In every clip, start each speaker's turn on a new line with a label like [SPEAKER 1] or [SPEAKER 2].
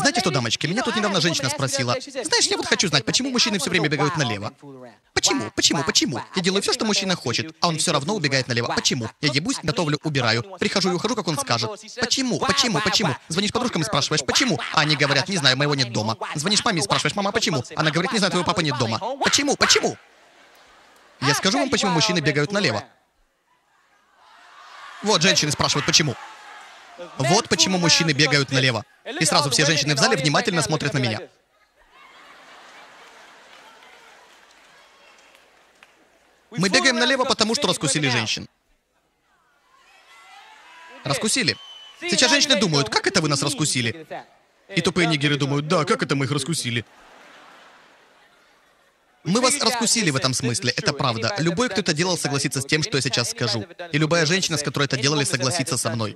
[SPEAKER 1] Знаете что, дамочки, меня тут недавно женщина спросила, знаешь, я вот хочу знать, почему мужчины все время бегают налево? Почему? Почему? Почему? Я делаю все, что мужчина хочет, а он все равно убегает налево. Почему? Я ебусь, готовлю, убираю. Прихожу и ухожу, как он скажет. Почему? Почему? Почему? Звонишь подружкам и спрашиваешь, почему? А они говорят, не знаю, моего нет дома. Звонишь маме и спрашиваешь, мама, почему? Она говорит, не знаю, твоего папы нет дома. Почему? Почему? Я скажу вам, почему мужчины бегают налево. Вот женщины спрашивают, почему. Вот почему мужчины бегают налево. И сразу все женщины в зале внимательно смотрят на меня. Мы бегаем налево, потому что раскусили женщин. Раскусили. Сейчас женщины думают, как это вы нас раскусили? И тупые нигеры думают, да, как это мы их раскусили? Мы вас раскусили в этом смысле, это правда. Любой, кто это делал, согласится с тем, что я сейчас скажу. И любая женщина, с которой это делали, согласится со мной.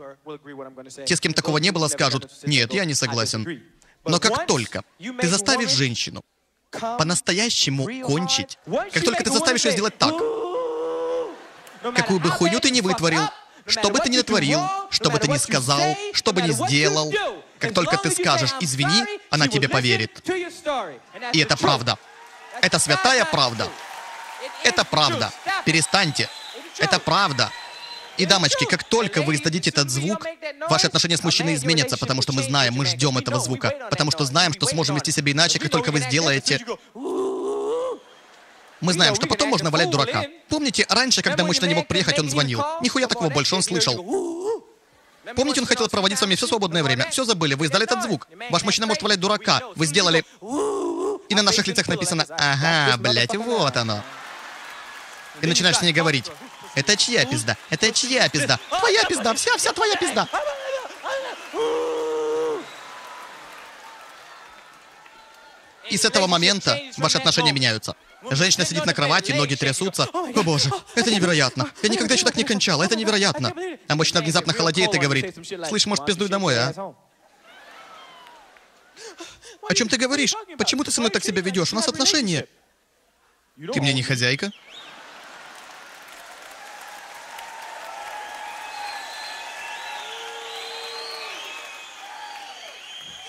[SPEAKER 1] Те, с кем такого не было, скажут, нет, я не согласен. Но как только ты заставишь женщину по-настоящему кончить, как только ты заставишь ее сделать так, какую бы хуйню ты ни вытворил, что бы ты ни натворил, что бы ты ни сказал, что бы ни сделал, как только ты скажешь «извини», она тебе поверит. И это правда. Это святая правда. Это правда. Перестаньте. Это правда. И, дамочки, как только вы издадите этот звук, ваши отношения с мужчиной изменятся, потому что мы знаем, мы ждем этого звука, потому что знаем, что сможем вести себя иначе, как только вы сделаете. Мы знаем, что потом можно валять дурака. Помните, раньше, когда мужчина не мог приехать, он звонил. Нихуя такого больше, он слышал. Помните, он хотел проводить с вами все свободное время. Все забыли, вы издали этот звук. Ваш мужчина может валять дурака. Вы сделали... И на наших лицах написано «Ага, блядь, вот оно». И начинаешь с ней говорить «Это чья пизда? Это чья пизда? Твоя пизда, вся твоя пизда». И с этого момента ваши отношения меняются. Женщина сидит на кровати, ноги трясутся. О боже, это невероятно. Я никогда еще так не кончала, это невероятно. А мужчина внезапно холодеет и говорит, слышь, может, пиздуй домой, а? О чем ты говоришь? Почему ты со мной так себя ведешь? У нас отношения. Ты мне не хозяйка?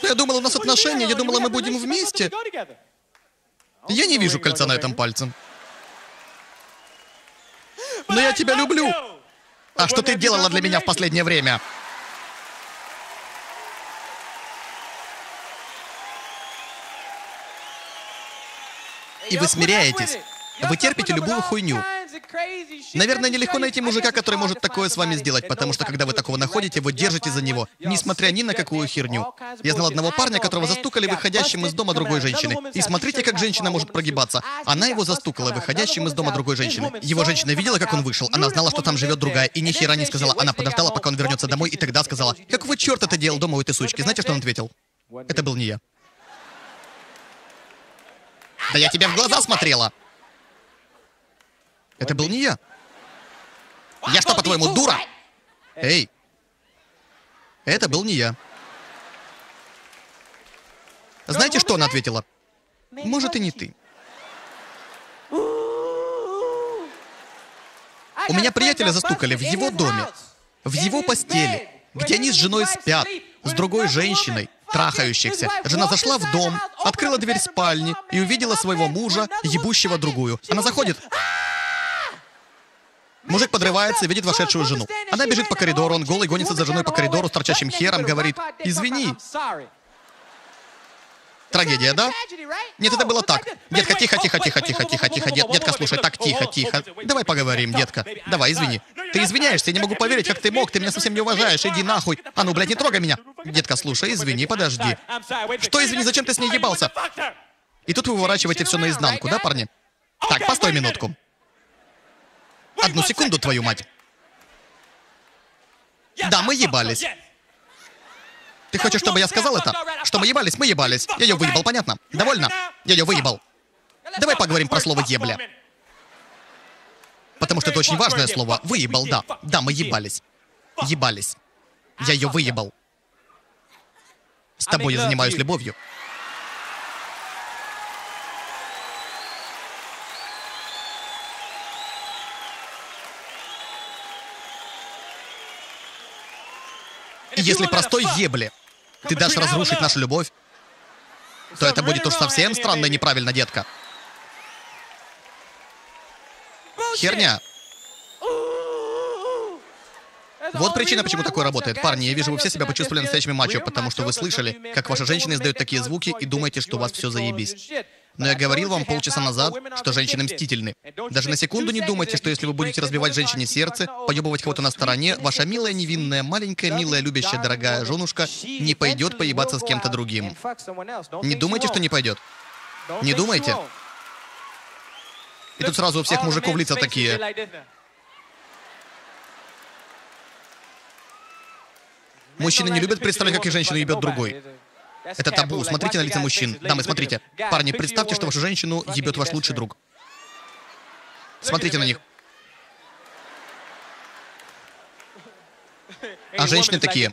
[SPEAKER 1] Я думала, у нас отношения, я думала, мы будем вместе. Я не вижу кольца на этом пальце. Но я тебя люблю. А что ты делала для меня в последнее время? И вы смиряетесь. Вы терпите любую хуйню. Наверное, нелегко найти мужика, который может такое с вами сделать, потому что когда вы такого находите, вы держите за него, несмотря ни на какую херню. Я знал одного парня, которого застукали выходящим из дома другой женщины. И смотрите, как женщина может прогибаться. Она его застукала выходящим из дома другой женщины. Его женщина видела, как он вышел. Она знала, что там живет другая, и ни хера не сказала. Она подождала, пока он вернется домой, и тогда сказала, «Какого черта ты делал дома у этой сучки?» Знаете, что он ответил? Это был не я. Да я тебе в глаза смотрела! Это был не я. Я что, по-твоему, дура? Эй! Это был не я. Знаете, что она ответила? Может, и не ты. У меня приятеля застукали в его доме, в его постели, где они с женой спят, с другой женщиной, трахающихся. Жена зашла в дом, открыла дверь спальни и увидела своего мужа, ебущего другую. Она заходит... Мужик подрывается и видит вошедшую жену. Она бежит по коридору, он голый гонится за женой по коридору с торчащим хером, говорит, «Извини». Трагедия, да? Нет, это было так. Детка, тихо, тихо, тихо, тихо, тихо, тихо. Детка, слушай, так, тихо, тихо. Давай поговорим, детка. Давай, извини. Ты извиняешься, я не могу поверить, как ты мог, ты меня совсем не уважаешь, иди нахуй. А ну, блядь, не трогай меня. Детка, слушай, извини, подожди. Что, извини, зачем ты с ней ебался? И тут вы выворачиваете все наизнанку, да, парни? Так, постой минутку. Одну секунду, твою мать. Да, мы ебались. Ты хочешь, чтобы я сказал это? Что мы ебались? Мы ебались. Я ее выебал, понятно? Довольно? Я ее выебал. Давай поговорим про слово «ебля». Потому что это очень важное слово. Выебал, да. Да, мы ебались. Ебались. Я ее выебал. С тобой я занимаюсь любовью. И если простой ебле ты дашь разрушить нашу любовь, то это будет уж совсем странно и неправильно, детка. Херня. Вот причина, почему такое работает. Парни, я вижу, вы все себя почувствовали настоящими мачо, потому что вы слышали, как ваши женщины издают такие звуки и думаете, что у вас все заебись. Но я говорил вам полчаса назад, что женщины мстительны. Даже на секунду не думайте, что если вы будете разбивать женщине сердце, поебывать кого-то на стороне, ваша милая, невинная, маленькая, милая, любящая, дорогая женушка не пойдет поебаться с кем-то другим. Не думайте, что не пойдет. Не думайте. И тут сразу у всех мужиков лица такие. Мужчины не любят представлять, как их женщину ебет другой. Это табу. Смотрите на лица мужчин. Дамы, смотрите. Парни, представьте, что вашу женщину ебет ваш лучший друг. Смотрите на них. А женщины такие.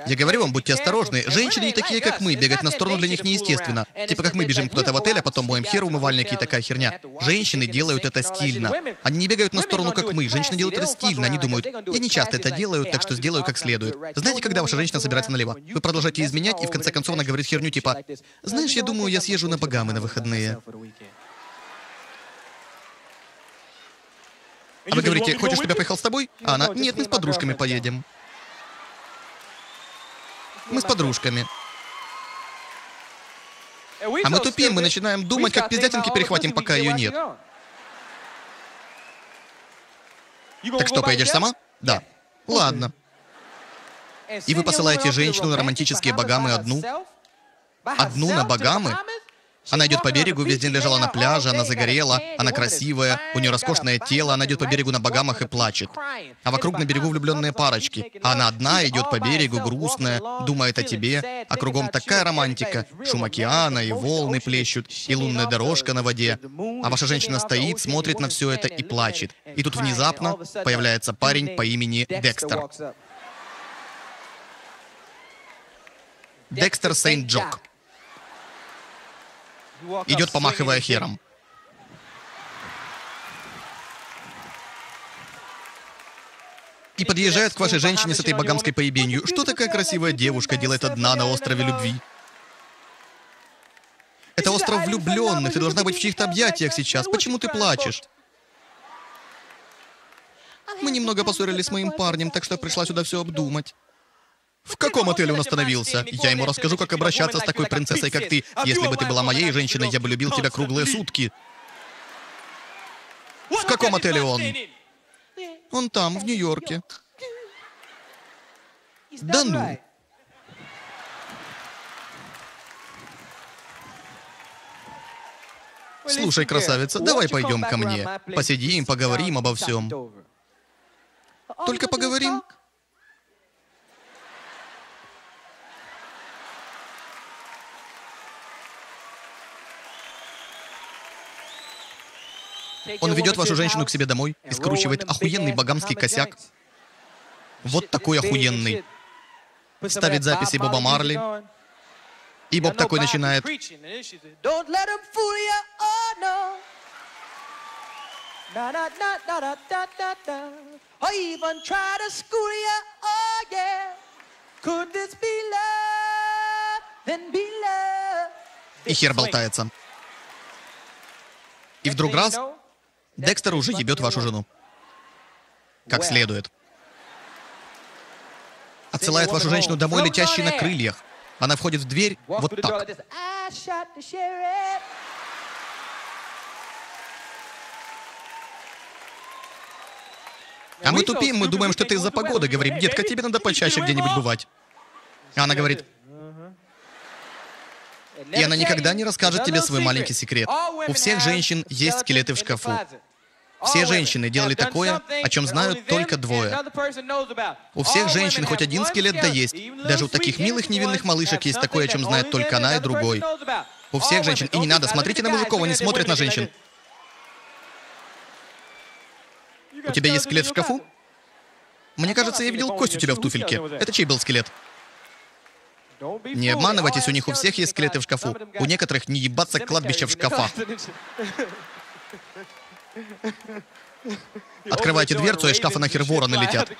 [SPEAKER 1] Я говорю вам, будьте осторожны. Женщины не такие, как мы. Бегать на сторону для них неестественно. Типа как мы бежим куда-то в отель, а потом моем хер, умывальники и такая херня. Женщины делают это стильно. Они не бегают на сторону, как мы. Женщины делают это стильно. Они думают, я не часто это делаю, так что сделаю как следует. Знаете, когда ваша женщина собирается налево? Вы продолжаете изменять, и в конце концов она говорит херню типа, знаешь, я думаю, я съезжу на Багамы на выходные. А вы говорите, хочешь, чтобы я поехал с тобой? А она, нет, мы с подружками поедем. Мы с подружками. А мы тупим, мы начинаем думать, как пиздятинки перехватим, пока ее нет. Так что, поедешь сама? Да. Ладно. И вы посылаете женщину на романтические Багамы одну? Одну на Багамы? Она идет по берегу, весь день лежала на пляже, она загорела, она красивая, у нее роскошное тело, она идет по берегу на Багамах и плачет. А вокруг на берегу влюбленные парочки. А она одна идет по берегу, грустная, думает о тебе, а кругом такая романтика. Шум океана, и волны плещут, и лунная дорожка на воде. А ваша женщина стоит, смотрит на все это и плачет. И тут внезапно появляется парень по имени Декстер. Декстер Сент-Джок. Идет, помахивая хером. И подъезжает к вашей женщине с этой багамской поебенью. Что такая красивая девушка делает одна на острове любви? Это остров влюбленных, ты должна быть в чьих-то объятиях сейчас. Почему ты плачешь? Мы немного поссорились с моим парнем, так что пришла сюда все обдумать. В каком отеле он остановился? Я ему расскажу, как обращаться с такой принцессой, как ты. Если бы ты была моей женщиной, я бы любил тебя круглые сутки. В каком отеле он? Он там, в Нью-Йорке. Да ну. Слушай, красавица, давай пойдем ко мне. Посидим, поговорим обо всем. Только поговорим. Он ведет вашу женщину к себе домой и скручивает охуенный багамский косяк. Вот такой охуенный. Ставит записи Боба Марли. И Боб такой начинает. И хер болтается. И вдруг раз, Декстер уже ебет вашу жену. Как следует. Отсылает вашу женщину домой, летящей на крыльях. Она входит в дверь вот так. А мы тупим, мы думаем, что это из-за погоды. Говорим, детка, тебе надо почаще где-нибудь бывать. А она говорит... И она никогда не расскажет тебе свой маленький секрет. У всех женщин есть скелеты в шкафу. Все женщины делали такое, о чем знают только двое. У всех женщин хоть один скелет да есть. Даже у таких милых невинных малышек есть такое, о чем знает только она и другой. У всех женщин. И не надо, смотрите на мужиков, они смотрят на женщин. У тебя есть скелет в шкафу? Мне кажется, я видел кость у тебя в туфельке. Это чей был скелет? Не обманывайтесь, у них у всех есть скелеты в шкафу. У некоторых не ебаться кладбище в шкафах. Открывайте дверцу, и из шкафа нахер вороны летят.